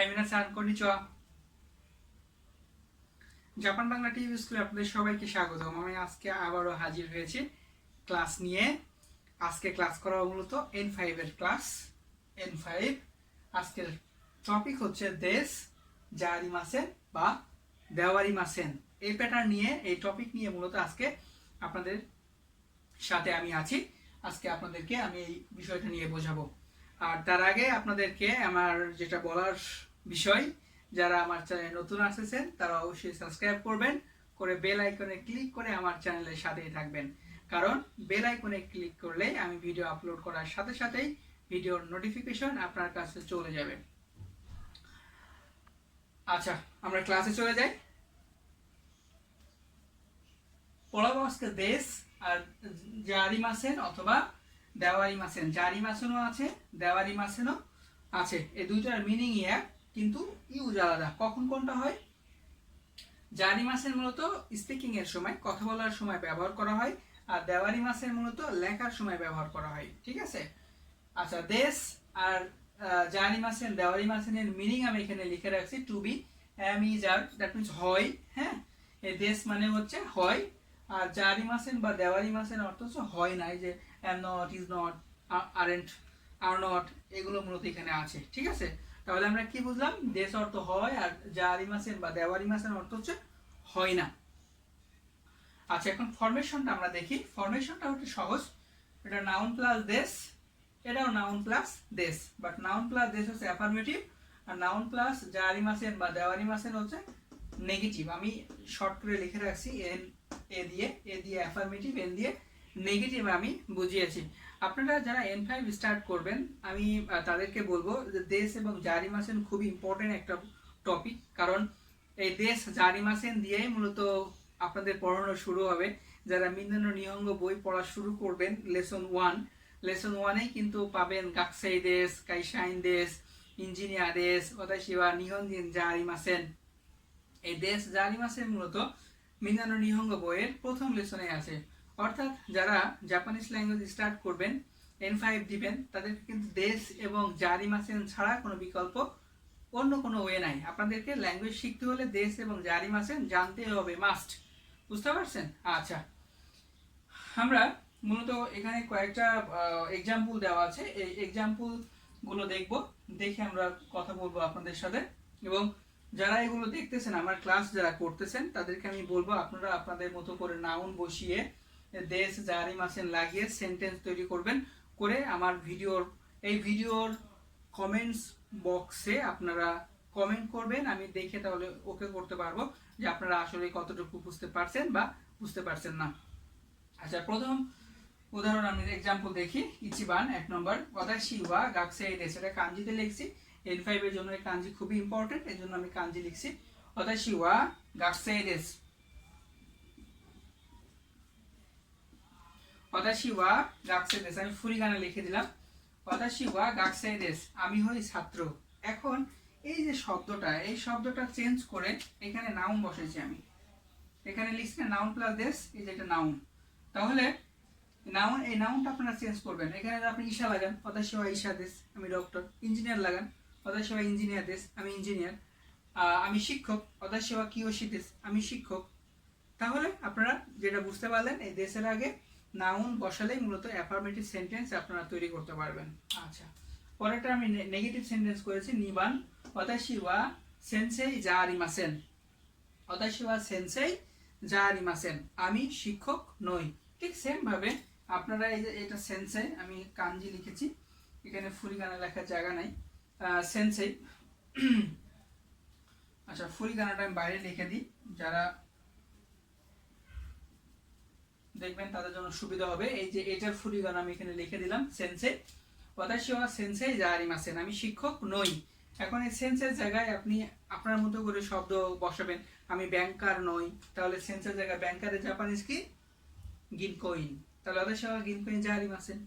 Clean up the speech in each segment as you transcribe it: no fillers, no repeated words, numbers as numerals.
High মিনাসান কন্নিচিওয়া। Japan Bangla TV স্কুলে আপনাদের সবাইকে স্বাগতম। আমি আজকে আবারও হাজির হয়েছি ক্লাস নিয়ে। আজকে ক্লাস করা মূলত N5 এর ক্লাস। N5 আজকের টপিক হচ্ছে দেশ জারিমাসেন বা দেওয়ারিমাসেন। এই প্যাটার্ন নিয়ে, এই টপিক নিয়ে মূলত আজকে আপনাদের সাথে আমি আছি। আজকে আপনাদেরকে আমি এই বিষয়টা নিয়ে বোঝাবো। আর তার আগে আপনাদেরকে আমার যেটা বলার বিষয়, যারা আমার চ্যানেলে নতুন আসছেন তারা অবশ্যই সাবস্ক্রাইব করবেন, করে বেল আইকনে ক্লিক করে আমার চ্যানেলের সাথেই থাকবেন। কারণ বেল আইকনে ক্লিক করলে আমি ভিডিও আপলোড করার সাথে সাথেই ভিডিওর নোটিফিকেশন আপনার কাছে চলে যাবে। আচ্ছা, আমরা ক্লাসে চলে যাই। পড়াবো আজকে দেশ আর জারিমাসেন অথবা দেওয়ারিমাসেন। জারিমাসেনও আছে, দেওয়ারিমাসেনও আছে। এই দুইটার মিনিং এক, কিন্তু ইউজ আলাদা। কখন কোনটা হয়? জারিমাসেন মূলত স্পিকিং এর সময়, কথা বলার সময় ব্যবহার করা হয়, আর দেওয়ারিমাসেন মূলত লেখার সময় ব্যবহার করা হয়। ঠিক আছে? আচ্ছা, দেশ আর জারিমাসেন দেওয়ারিমাসেনের মিনিং আমি এখানে লিখে রাখছি। To be, M is R, that means হয়। হ্যাঁ, এই দেশ মানে হচ্ছে হয়, আর জারিমাসেন বা দেওয়ারিমাসেন অর্থ হচ্ছে হয় নাই, যে am not, is not, aren't, are not, এগুলো মূলত এখানে আছে। ঠিক আছে? তাহলে আমরা কি বুঝলাম? দেশ অর্থ হয় আর জারিমাসেন বা দেওয়ারিমাসেন অর্থ হচ্ছে হয় না। আচ্ছা, এখন ফরমেশনটা আমরা দেখি। ফরমেশনটা হচ্ছে সহজ। এটা নাউন প্লাস দেশ, এটাও নাউন প্লাস দেশ, বাট নাউন প্লাস দেশ হচ্ছে অ্যাফার্মেটিভ, আর নাউন প্লাস জারিমাসেন বা দেওয়ারিমাসেন হচ্ছে নেগেটিভ। আমি শর্ট করে লিখে রাখছি এন, এ দিয়ে অ্যাফার্মেটিভ, এন দিয়ে নেগেটিভ আমি বুঝিয়েছি। আপনারা যারা N5 স্টার্ট করবেন, আমি তাদেরকে বলবো যে দেশ এবং জারিমাসেন খুবই ইম্পর্টেন্ট একটা টপিক। কারণ এই দেশ জারিমাসেন দিয়েই মূলত আপনাদের পড়ানো শুরু হবে। যারা মিন্দানো নিহঙ্গ বই পড়া শুরু করবেন, লেসন ওয়ানেই কিন্তু পাবেন গাকসাই দেশ, কাইশাইন দেশ, ইঞ্জিনিয়ার দেশ, ওতাশিবা নিহনজিন জারিমাসেন। এই দেশ জারিমাসেন মূলত মিন্দানো নিহঙ্গ বইয়ের প্রথম লেসনে আছে। অর্থাৎ যারা জাপানিজ ল্যাঙ্গুয়েজ স্টার্ট করবেন, N5 দিবেন, তাদেরকে কিন্তু দেশ এবং জারিমাসেন ছাড়া কোনো বিকল্প, অন্য কোনো ওয়ে নাই। আপনাদেরকে ল্যাঙ্গুয়েজ শিখতে হলে দেশ এবং জারিমাসেন জানতে হবে, মাস্ট। বুঝতে পারছেন? আচ্ছা, আমরা মূলত এখানে কয়েকটা এক্সাম্পল দেওয়া আছে। এই এক্সাম্পল গুলো দেখব, দেখে আমরা কথা বলবো আপনাদের সাথে। এবং যারা এগুলো দেখতেছেন, আমার ক্লাস যারা করতেছেন, তাদেরকে আমি বলবো আপনারা আপনাদের মতো করে নাউন বসিয়ে দেশ জারিমাসেন লাগিয়ে সেন্টেন্স তৈরি করবেন। করে আমার এই ভিডিওর কমেন্টস বক্সে আপনারা কমেন্ট করবেন। আমি দেখে তাহলে ওকে করতে পারবো যে আপনারা আসলে কতটুকু বুঝতে পারছেন বা বুঝতে পারছেন না। আচ্ছা, প্রথম উদাহরণ আমি এক্সাম্পল দেখি। ইচিবান 1 নম্বর, ওতাশি ওয়া গাকসেই দেশ। এটা কাঞ্জিতে লিখছি। N5 এর জন্য এই কাঞ্জি খুবই ইম্পর্টেন্ট, এর জন্য আমি কাঞ্জি লিখছি। ওতাশি ওয়া গাকসেই দেশ। ওতাশি ওয়া গাকসেই দেশ, আমি ফুরিগানা লিখে দিলাম। ওতাশি ওয়া গাকসেই দেশ, আমি হই ছাত্র। এখন এই যে শব্দটা, এই শব্দটা চেঞ্জ করে এখানে নাউন বসাইছি আমি। এখানে লিখছি নাউন প্লাস দেশ, এই যে একটা নাউন। তাহলে নাউন, এই নাউনটা আপনারা চেঞ্জ করবেন। এখানে আপনি ঈশা লাগান, ওতাশি ওয়া ঈশা দেশ, আমি ডক্টর। ইঞ্জিনিয়ার লাগান, ওতাশি ওয়া ইঞ্জিনিয়ার দেশ, আমি ইঞ্জিনিয়ার। আমি শিক্ষক, ওতাশি ওয়া কিয়োশি দেশ, আমি শিক্ষক। তাহলে আপনারা যেটা বুঝতে পারলেন, এই দেশের আগে নাউন বসালেই মূলত অ্যাফার্মেটিভ সেন্টেন্স আপনারা তৈরি করতে পারবেন। আচ্ছা, পরেরটা আমি নেগেটিভ সেন্টেন্স করেছি। নিবান, ওতাশি ওয়া সেনসেই জারিমাসেন। ওতাশি ওয়া সেনসেই জারিমাসেন, আমি শিক্ষক নই। ঠিক সেম ভাবে আপনারা এই যে এটা সেনসেই, আমি কাঞ্জি লিখেছি, এখানে ফুরিগানা লেখার জায়গা নাই, সেনসেই। আচ্ছা, ফুরিগানাটা আমি বাইরে লিখে দিই, যারা দেখবেন তাদের জন্য সুবিধা হবে। এই যে এটার ফুরিগানা আমি এখানে লিখে দিলাম, সেনসেই। ওতাশি ওয়া সেনসেই জারিমাসেন, আমি শিক্ষক নই। এখন এই সেন্সের জায়গায় আপনি আপনার মতো করে শব্দ বসাবেন। আমি ব্যাংকার নই, তাহলে সেন্সের জায়গায় ব্যাংকারের জাপানিজ কি? গিনকোইন। তাহলে ওতাশি ওয়া গিনকোইন জারিমাসেন।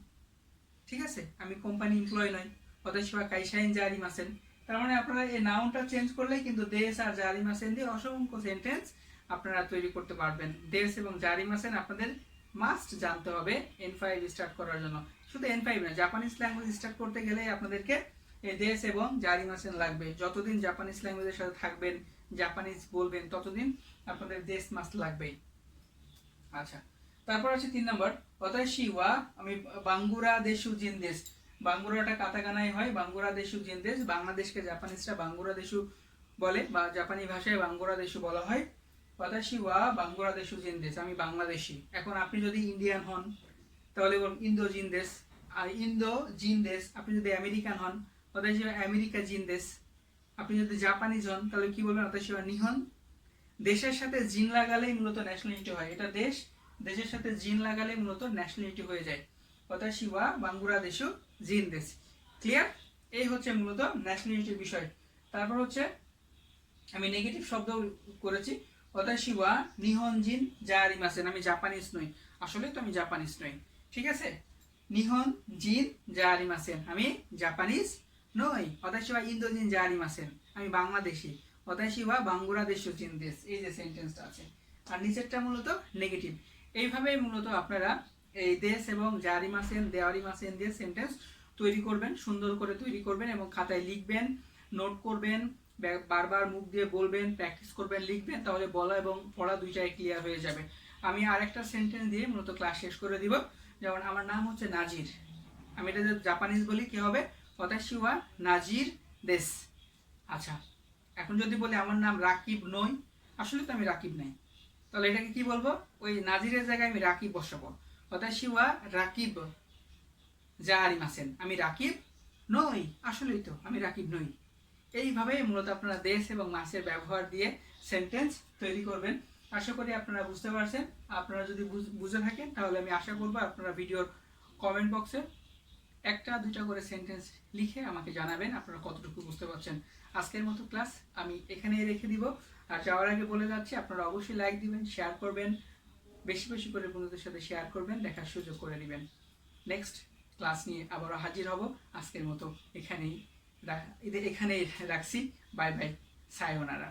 ঠিক আছে? আমি কোম্পানি এমপ্লয় নই, ওতাশি ওয়া কাইশাইন জারিমাসেন। তার মানে আপনারা এই নাউনটা চেঞ্জ করলেই কিন্তু দেশ আর জারিমাসেন দিয়ে অসংখ্য সেন্টেন্স আপনারা তৈরি করতে পারবেন। দেশ এবং জারিমাসেন আপনাদের মাস্ট জানতে হবে N5 স্টার্ট করার জন্য। শুধু N5 না, জাপানিজ ল্যাঙ্গুয়েজ স্টার্ট করতে গেলে আপনাদেরকে এই দেশ এবং জারিমাসেন লাগবে। যতদিন জাপানিজ ল্যাঙ্গুয়েজের সাথে থাকবেন, জাপানিজ বলবেন, ততদিন আপনাদের দেশ মাস লাগবেই। আচ্ছা, তারপর আছে 3 নম্বর, ওতাশি ওয়া আমি বাংলাদেশু জিন্দেশ। বাঙ্গুরাটা কাতাকানায় হয়, বাংলাদেশু জিন্দেশ। বাংলাদেশকে জাপানিজরা বাংলাদেশু বলে, বা জাপানি ভাষায় বাংলাদেশু বলা হয়। ওতাশি ওয়া বাংলাদেশু জিন্দেশ, আমি বাংলাদেশি। এখন আপনি যদি ইন্ডিয়ান হন তাহলে বলুন ইন্দো জিন্দেশ, আর ইন্দো জিন্দেশ। আপনি যদি আমেরিকান হন ওতাশি ওয়া আমেরিকা জিন্দেশ। আপনি যদি জাপানিজ হন তাহলে কি বলবেন, ওতাশি ওয়া নিহন। দেশের সাথে জিন লাগালেই মূলত ন্যাশনালিটি হয়। এটা দেশ, দেশের সাথে জিন লাগালেই মূলত ন্যাশনালিটি হয়ে যায়। ওতাশি ওয়া বাংলাদেশু জিন্দেশ। ক্লিয়ার? এই হচ্ছে মূলত ন্যাশনালিটির বিষয়। তারপর হচ্ছে আমি নেগেটিভ শব্দ করেছি, ওতাশি ওয়া নিহন জিন জারিমাসেন, আমি জাপানিজ নই। আসলে তো আমি জাপানিজ নই, ঠিক আছে? নিহন জিন জারিমাসেন, আমি জাপানিজ নই। ওতাশি ওয়া ইন্দো জিন জারিমাসেন, আমি বাংলাদেশি। ওতাশি ওয়া বাংলাদেশু জিন্দেশ, এই যে সেন্টেন্সটা আছে। আর নিচেরটা মূলত নেগেটিভ। এইভাবেই মূলত আপনারা এই দেশ এবং জারিমাসেন, দেওয়ারিমাসেন দিয়ে সেন্টেন্স তৈরি করবেন, সুন্দর করে তৈরি করবেন এবং খাতায় লিখবেন, নোট করবেন, বারবার মুখ দিয়ে বলবেন, প্র্যাকটিস করবেন, লিখবেন, তাহলে বলা এবং পড়া দুইটাই ক্লিয়ার হয়ে যাবে। আমি আরেকটা সেন্টেন্স দিয়ে মূলত ক্লাস শেষ করে দিব। যেমন আমার নাম হচ্ছে নাজির, আমি এটা যদি জাপানিজ বলি কি হবে, ওতাশি ওয়া নাজির দেশ। আচ্ছা, এখন যদি বলি আমার নাম রাকিব নই, আসলে তো আমি রাকিব নাই, তাহলে এটাকে কি বলবো, ওই নাজিরের জায়গায় আমি রাকিব বসাবো। ওতাশি ওয়া রাকিব জারিমাসেন, আমি রাকিব নই, আসলেই তো আমি রাকিব নই। এইভাবেই মূলত আপনারা দেশ এবং মাসের ব্যবহার দিয়ে সেন্টেন্স তৈরি করবেন। আশা করি আপনারা বুঝতে পারছেন। আপনারা যদি বুঝে থাকেন তাহলে আমি আশা করব আপনারা ভিডিওর কমেন্ট বক্সে একটা দুইটা করে সেন্টেন্স লিখে আমাকে জানাবেন আপনারা কতটুকু বুঝতে পারছেন। আজকের মতো ক্লাস আমি এখানেই রেখে দিব। আর যাওয়ার আগে বলে যাচ্ছি, আপনারা অবশ্যই লাইক দিবেন, শেয়ার করবেন, বেশি বেশি করে বন্ধুদের সাথে শেয়ার করবেন, দেখার সুযোগ করে দিবেন। নেক্সট ক্লাস নিয়ে আবারও হাজির হব। আজকের মতো এখানেই রাখছি। Bye bye, সায়োনারা।